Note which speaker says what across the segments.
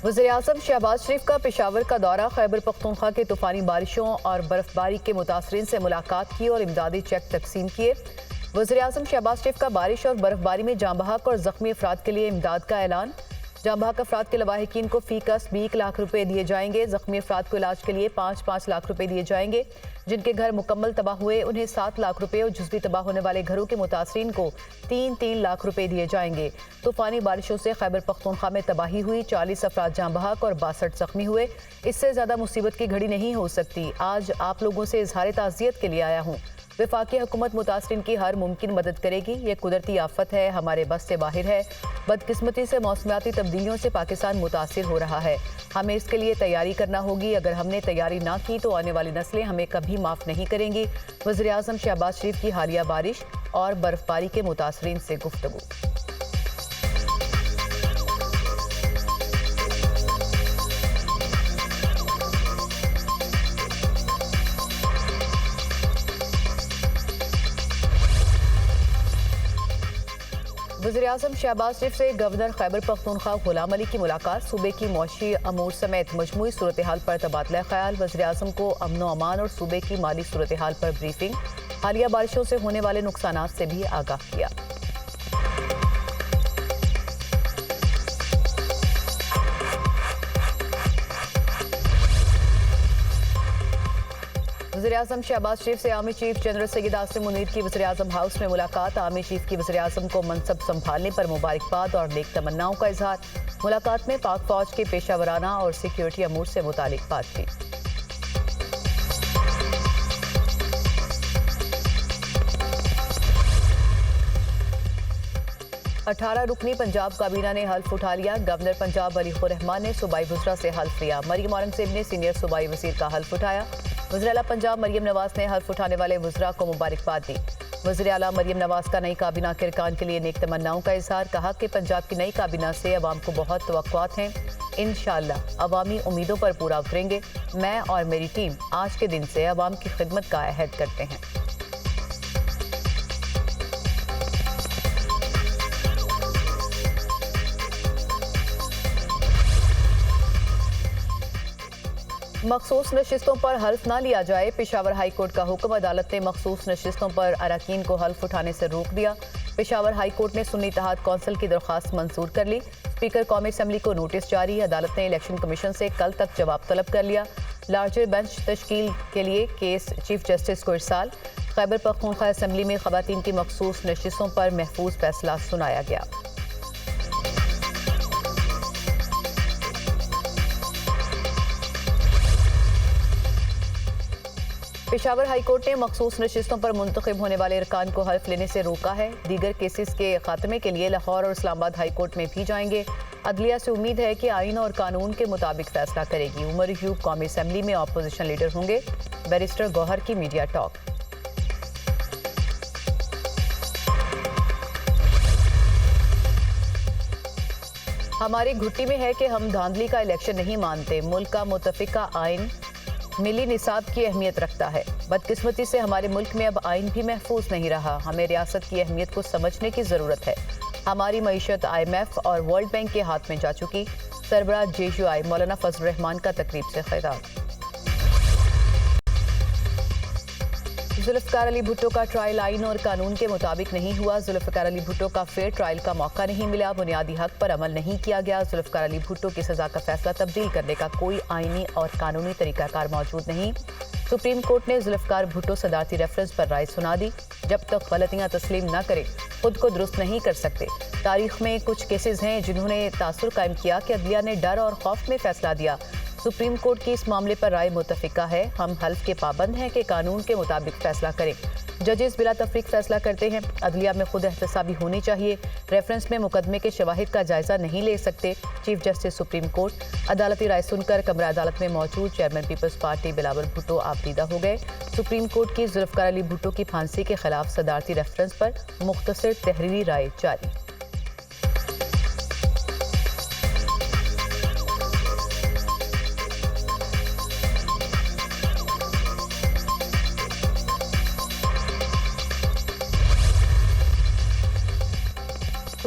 Speaker 1: वज़ीर-ए-आज़म शहबाज शरीफ का पेशावर का दौरा, खैबर पख्तूनख्वा के तूफानी बारिशों और बर्फबारी के मुतासरीन से मुलाकात की और इमदादी चेक तकसीम किए। वज़ीर-ए-आज़म शहबाज शरीफ का बारिश और बर्फबारी में जाँ बहक और ज़ख्मी अफराद के लिए इमदाद का ऐलान। जाँ बहक अफराद के लवाहिकीन को फी कस 20 लाख रुपए दिए जाएंगे। ज़ख्मी अफराद को इलाज के लिए 5-5 लाख रुपए दिए जाएंगे। जिनके घर मुकम्मल तबाह हुए उन्हें 7 लाख रुपए और जुज़वी तबाह होने वाले घरों के मुतासरीन को 3-3 लाख रुपए दिए जाएंगे। तूफानी बारिशों से खैबर पख्तूनख्वा में तबाही हुई, 40 अफराद जाँ बहक और 62 ज़ख्मी हुए। इससे ज़्यादा मुसीबत की घड़ी नहीं हो सकती। आज आप लोगों से इजहार ताज़ियत के लिए आया हूँ। वफाकी हुकूमत मुतासरीन की हर मुमकिन मदद करेगी। ये कुदरती आफत है, हमारे बस से बाहर है। बदकिस्मती से मौसमियाती तब्दीलियों से पाकिस्तान मुतासिर हो रहा है। हमें इसके लिए तैयारी करना होगी। अगर हमने तैयारी ना की तो आने वाली नस्लें हमें कभी माफ़ नहीं करेंगी। वज़ीर-ए-आज़म शहबाज शरीफ की हालिया बारिश और बर्फबारी के मुतासरीन से गुफ्तगू। वज़ीर-ए-आज़म शहबाज शरीफ से गवर्नर खैबर पख्तूनख्वा गुलाम अली की मुलाकात। सूबे की मौशी अमूर समेत मजमूई सूरत हाल पर तबादला ख्याल। वज़ीर-ए-आज़म को अमन व अमान और सूबे की माली सूरत हाल पर ब्रीफिंग। हालिया बारिशों से होने वाले नुकसानात से भी आगाह किया। वज़ीर-ए-आज़म शहबाज शरीफ से army chief general Syed Asim Munir की वज़ीर-ए-आज़म हाउस में मुलाकात। आर्मी चीफ की वज़ीर-ए-आज़म को मनसब संभालने पर मुबारकबाद और नेक तमन्नाओं का इजहार। मुलाकात में पाक फौज के पेशा वराना और सिक्योरिटी अमूर से मुतालिक बातचीत। अठारह रुकनी पंजाब काबीना ने हल्फ उठा लिया। गवर्नर पंजाब अली रहमान ने सूबाई वज़रा से हल्फ लिया। मरियम औरंगज़ेब ने सीनियर सूबाई वज़ीर का हल्फ उठाया। वज़ीर आला पंजाब मरियम नवाज ने हल्फ उठाने वाले वज़रा को मुबारकबाद दी। वज़ीर आला मरियम नवाज का नई काबीना के अरकान के लिए नेक तमन्नाओं का इजहार। कहा कि पंजाब की नई काबीना से अवाम को बहुत तवक्कुआत हैं। इंशाअल्लाह अवामी उम्मीदों पर पूरा उतरेंगे। मैं और मेरी टीम आज के दिन से अवाम की खिदमत का अहद करते हैं। मखसूस नशिस्तों पर हल्फ ना लिया जाए, पेशावर हाई कोर्ट का हुक्म। अदालत ने मखसूस नशिस्तों पर अरकान को हल्फ उठाने से रोक दिया। पेशावर हाई कोर्ट ने सुन्नी इत्तेहाद कौंसिल की दरख्वास्त मंजूर कर ली। स्पीकर कौमी असम्बली को नोटिस जारी। अदालत ने इलेक्शन कमीशन से कल तक जवाब तलब कर लिया। लार्जर बेंच तश्कील के लिए केस चीफ जस्टिस को इरसाल। खैबर पख्तूनख्वा असम्बली में खवातीन की मखसूस नशिस्तों पर महफूज फैसला सुनाया गया। पेशावर हाई कोर्ट ने मखसूस नशिस्तों पर मुंतखब होने वाले अरकान को हल्फ लेने से रोका है। दीगर केसेस के खात्मे के लिए लाहौर और इस्लामाबाद हाई कोर्ट में भी जाएंगे। अदलिया से उम्मीद है कि आइन और कानून के मुताबिक फैसला करेगी। उमर यूब कौमी असम्बली में अपोजिशन लीडर होंगे। बैरिस्टर गौहर की मीडिया टॉक। हमारी घुट्टी में है कि हम धांधली का इलेक्शन नहीं मानते। मुल्क का मुतफिका आइन मिली निसाब की अहमियत रखता है। बदकिस्मती से हमारे मुल्क में अब आइन भी महफूज नहीं रहा। हमें रियासत की अहमियत को समझने की ज़रूरत है। हमारी मईशत IMF और वर्ल्ड बैंक के हाथ में जा चुकी। सरबराह JUI मौलाना फजल रहमान का तकरीब से खिताब। जुल्फ़िकार अली भुट्टो का ट्रायल आइन और कानून के मुताबिक नहीं हुआ। जुल्फ़िकार अली भुट्टो का फेयर ट्रायल का मौका नहीं मिला। बुनियादी हक पर अमल नहीं किया गया। जुल्फ़िकार अली भुट्टो की सज़ा का फैसला तब्दील करने का कोई आइनी और कानूनी तरीकाकार मौजूद नहीं। सुप्रीम कोर्ट ने जुल्फ़िकार भुट्टो सदारती रेफरेंस पर राय सुना दी। जब तक गलतियां तस्लीम न करें खुद को दुरुस्त नहीं कर सकते। तारीख में कुछ केसेस हैं जिन्होंने तासुर कायम किया कि अदलिया ने डर और खौफ में फैसला दिया। सुप्रीम कोर्ट की इस मामले पर राय मुतफिका है। हम हल्फ के पाबंद हैं कि कानून के मुताबिक फैसला करें। जजेस बिला तफरीक फैसला करते हैं। अदलिया में खुद एहतसाबी होनी चाहिए। रेफरेंस में मुकदमे के शवाहिद का जायजा नहीं ले सकते। Chief justice supreme court. अदालती राय सुनकर कमरा अदालत में मौजूद chairman Peoples Party Bilawal Bhutto आपदीदा हो गए। सुप्रीम कोर्ट की जुल्फ़िकार अली भुट्टो की फांसी के खिलाफ सदारती रेफरेंस पर मुख्तसर तहरीरी राय जारी।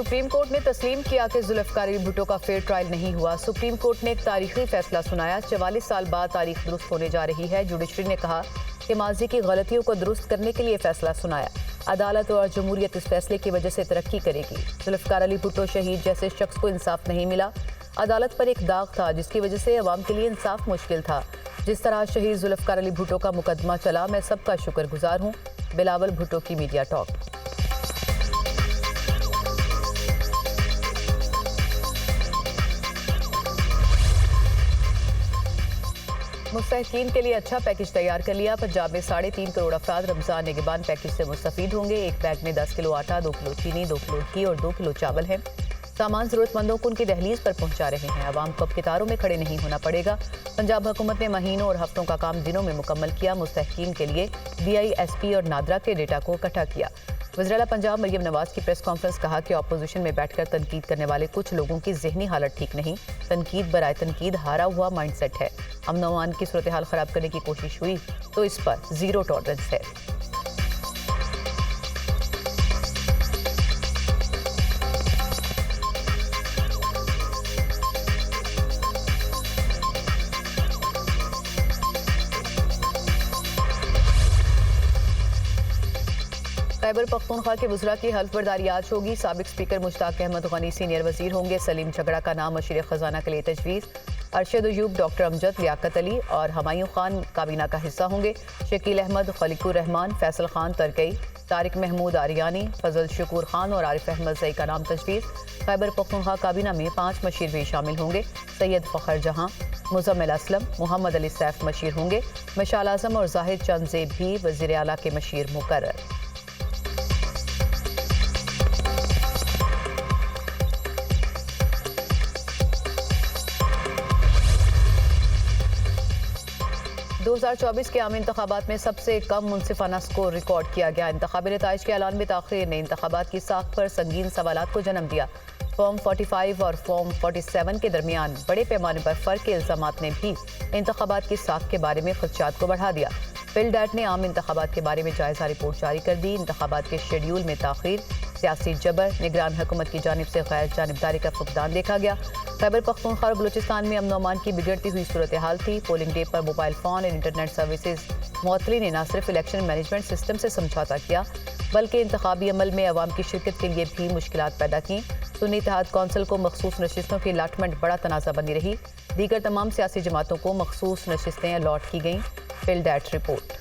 Speaker 1: सुप्रीम कोर्ट ने तस्लीम किया कि जुल्फ़िकार अली भुट्टो का फेयर ट्रायल नहीं हुआ। सुप्रीम कोर्ट ने एक तारीखी फैसला सुनाया। 44 साल बाद तारीख दुरुस्त होने जा रही है। जुडिशरी ने कहा कि माजी की गलतियों को दुरुस्त करने के लिए फैसला सुनाया। अदालत और जमहूरियत इस फैसले की वजह से तरक्की करेगी। जुल्फ़िकार अली भुट्टो शहीद जैसे शख्स को इंसाफ नहीं मिला। अदालत पर एक दाग था जिसकी वजह से अवाम के लिए इंसाफ मुश्किल था। जिस तरह शहीद जुल्फ़िकार अली भुट्टो का मुकदमा चला, मैं सबका शुक्रगुजार हूँ। बिलावल भुट्टो की मीडिया टॉक। मुस्तहिकीन के लिए अच्छा पैकेज तैयार कर लिया। पंजाब में 3.5 करोड़ अफराद रमजान निगहबान पैकेज से मुस्तफीद होंगे। एक बैग में 10 किलो आटा, 2 किलो चीनी, 2 किलो घी और 2 किलो चावल है। सामान जरूरतमंदों को उनकी दहलीज पर पहुंचा रहे हैं। आवाम को अब कतारों में खड़े नहीं होना पड़ेगा। पंजाब हुकूमत ने महीनों और हफ्तों का काम दिनों में मुकम्मल किया। मुस्तहिकीन के लिए BISP और नादरा के डेटा को इकट्ठा किया। वज़ीर-ए-आला पंजाब मरियम नवाज की प्रेस कॉन्फ्रेंस कहा कि अपोजिशन में बैठकर तनकीद करने वाले कुछ लोगों की ज़हनी हालत ठीक नहीं। तनकीद बराए तनकीद हारा हुआ माइंडसेट है। अमन और अमान की सूरत हाल ख़राब करने की कोशिश हुई तो इस पर ज़ीरो टॉलरेंस है। खैबर पख्तूनख्वा के वज़रा की हल्फ बर्दारी आज होगी। साबिक स्पीकर मुश्ताक अहमद गनी सीनियर वजीर होंगे। सलीम झगड़ा का नाम मशीर खजाना के लिए तजवीज़। अरशद अयूब, डॉक्टर अमजद, लियाकत अली और हमायूं खान काबीना का हिस्सा होंगे। शकील अहमद, खलीकुर रहमान, फैसल खान तरकई, तारिक महमूद आरियानी, फजल शकूर खान और आरिफ अहमद जई का नाम तजवीज़। खैबर पख्तूनख्वा काबीना में 5 मशीर भी शामिल होंगे। सैयद फ़खर जहां, मुज़म्मिल असलम, मोहम्मद अली सैफ मशीर होंगे। मशाल आज़म और जाहिद चंद ज़ेब भी वज़ीर आला के मशीर मुकर्रर। दो 2024 के आम इंतखाबात में सबसे कम मुनसिफाना स्कोर रिकॉर्ड किया गया। इंतखाबी नताइज के ऐलान में ताख़ीर ने इंतखाबात की साख पर संगीन सवालात को जन्म दिया। फॉर्म 45 और फॉर्म 47 के दरमियान बड़े पैमाने पर फ़र्क के इल्ज़ामात ने भी इंतखाबात की साख के बारे में ख़दशात को बढ़ा दिया। फिलडैट ने आम इंतखाबात के बारे में जायज़ा रिपोर्ट जारी कर दी। इंतखाबात के शेड्यूल में ताख़ीर, सियासी जबर, निगरान हुकूमत की जानिब से गैर जानिबदारी का फुकदान देखा गया। खैबर पख्तूनख्वा और बलूचिस्तान में अमन अमान की बिगड़ती हुई सूरत हाल थी। पोलिंग डे पर मोबाइल फ़ोन और इंटरनेट सर्विसेज मुअत्तली ने न सिर्फ इलेक्शन मैनेजमेंट सिस्टम से समझौता किया बल्कि इंतखाबी अमल में अवाम की शिरकत के लिए भी मुश्किलात पैदा की। सुन्नी इत्तेहाद कौंसिल को मखसूस नशिस्तों की अलाटमेंट बड़ा तनाज़ा बनी रही। दीगर तमाम सियासी जमातों को मखसूस नशिस्तें अलॉट की गईं। फिलडैट रिपोर्ट।